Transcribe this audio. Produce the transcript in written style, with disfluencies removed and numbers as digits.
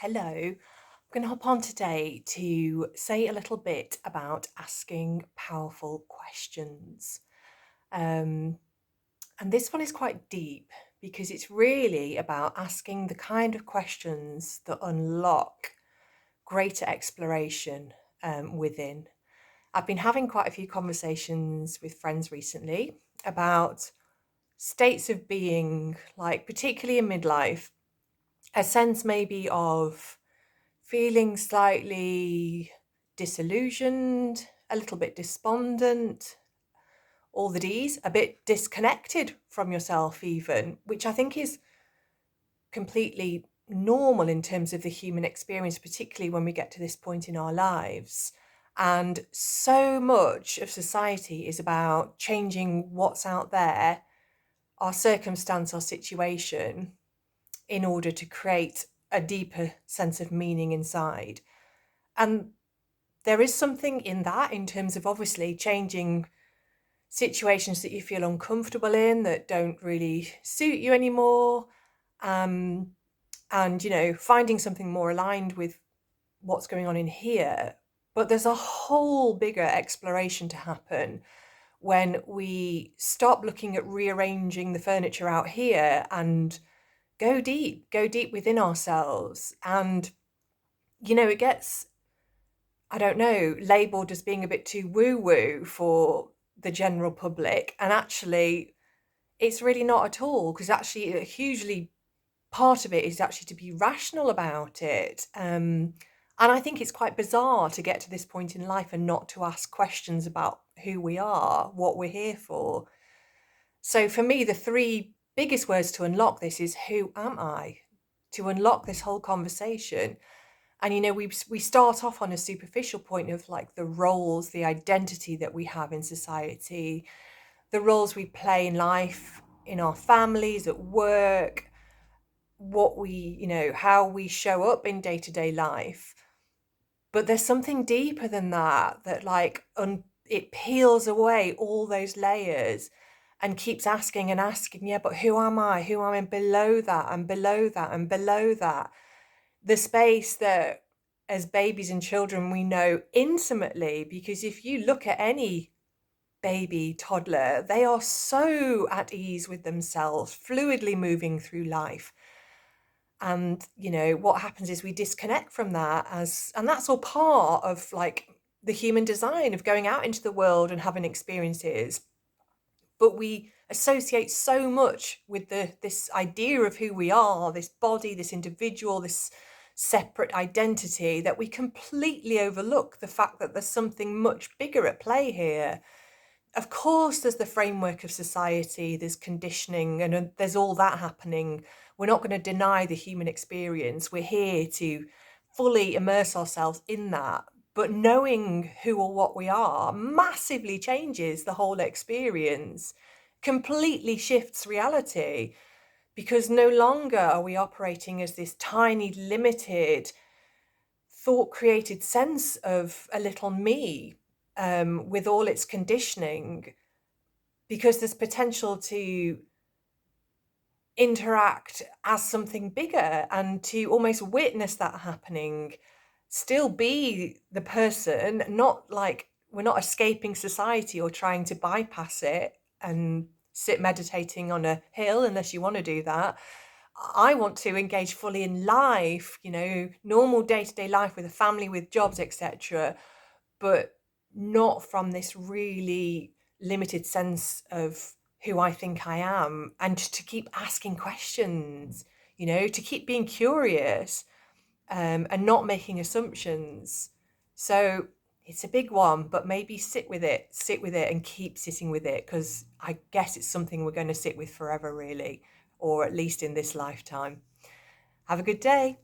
Hello. I'm going to hop on today to say a little bit about asking powerful questions. Um, and this one is quite deep because it's really about asking the kind of questions that unlock greater exploration within. I've been having quite a few conversations with friends recently about states of being, like particularly in midlife, a sense maybe of feeling slightly disillusioned, a little bit despondent, all the D's, a bit disconnected from yourself, even, which I think is completely normal in terms of the human experience, particularly when we get to this point in our lives. And so much of society is about changing what's out there, our circumstance, our situation, in order to create a deeper sense of meaning inside. And there is something in that in terms of obviously changing situations that you feel uncomfortable in, that don't really suit you anymore. Um, and, finding something more aligned with what's going on in here. But there's a whole bigger exploration to happen when we stop looking at rearranging the furniture out here and go deep within ourselves. And, it gets, I don't know, labeled as being a bit too woo-woo for the general public. And actually, it's really not at all, because actually a hugely part of it is actually to be rational about it. And I think it's quite bizarre to get to this point in life and not to ask questions about who we are, what we're here for. So for me, the three biggest words to unlock this is, who am I? To unlock this whole conversation. And we start off on a superficial point of like the roles, the identity that we have in society, the roles we play in life, in our families, at work, what we, how we show up in day-to-day life. But there's something deeper than that, that it peels away all those layers and keeps asking and asking, yeah, but who am I? Who am I below that and below that and below that? The space that as babies and children we know intimately, because if you look at any baby, toddler, they are so at ease with themselves, fluidly moving through life. And what happens is we disconnect from that, and that's all part of like the human design of going out into the world and having experiences. But we associate so much with this idea of who we are, this body, this individual, this separate identity, that we completely overlook the fact that there's something much bigger at play here. Of course, there's the framework of society, there's conditioning, and there's all that happening. We're not going to deny the human experience. We're here to fully immerse ourselves in that. But knowing who or what we are massively changes the whole experience, completely shifts reality, because no longer are we operating as this tiny, limited, thought created sense of a little me, with all its conditioning, because there's potential to interact as something bigger and to almost witness that happening, still be the person, not like we're not escaping society or trying to bypass it and sit meditating on a hill, unless you want to do that. I want to engage fully in life, normal day-to-day life with a family, with jobs, etc., but not from this really limited sense of who I think I am, and to keep asking questions, to keep being curious, and not making assumptions. So it's a big one, but maybe sit with it and keep sitting with it, because I guess it's something we're going to sit with forever, really, or at least in this lifetime. Have a good day.